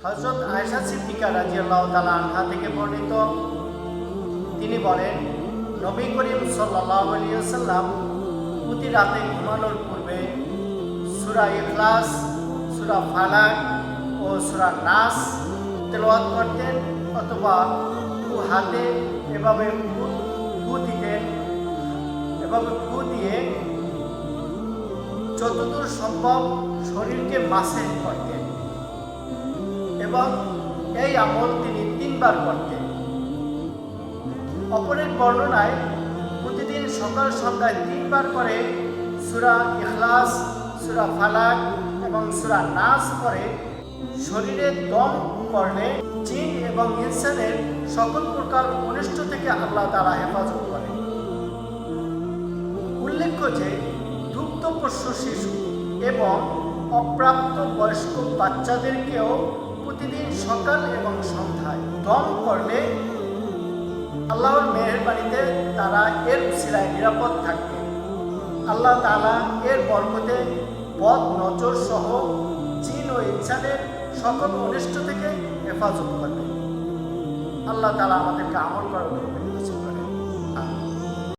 হযরত আয়েশা সিদ্দিকা রাদিয়াল্লাহু তাআলা আনহা থেকে বর্ণিত, তিনি বলেন, নবী করিম সাল্লাল্লাহু আলাইহি ওয়াসাল্লাম প্রতি রাতে ঘুমানোর পূর্বে সূরা ইখলাস, সূরা ফালাক ও সূরা নাস তেলাওয়াত করতেন, অথবা দু হাতে এভাবে ফু দিতেন। এভাবে ফু দিয়ে যতদূর সম্ভব শরীরকে মাসেজ করতেন এবং এই আমল তিনি 3 বার করতেন। অপরের বর্ণনায় প্রতিদিন সকাল সন্ধ্যায় 3 বার করে সূরা ইখলাস, সূরা ফালাক এবং সূরা নাস পড়ে শরীরে দম করলে জিন এবং ইনসানের সকল প্রকার অনিষ্ট থেকে আল্লাহ তাআলা হেফাজত করেন। উল্লেখ্য যে দুগ্ধপোষ্য শিশু এবং অপ্রাপ্ত বয়স্ক বাচ্চাদেরকেও প্রতিদিন সকাল এবং সন্ধ্যায় দম করলে আল্লাহর মেহেরবানিতে তারা এর উসিলায় নিরাপদ থাকবে। আল্লাহ তাআলা এর বরকতে বদ নজর সহ জিন ও ইনসানের সকল অনিষ্ট থেকে হেফাজত করবে। আল্লাহ তাআলা আমাদেরকে আমল করার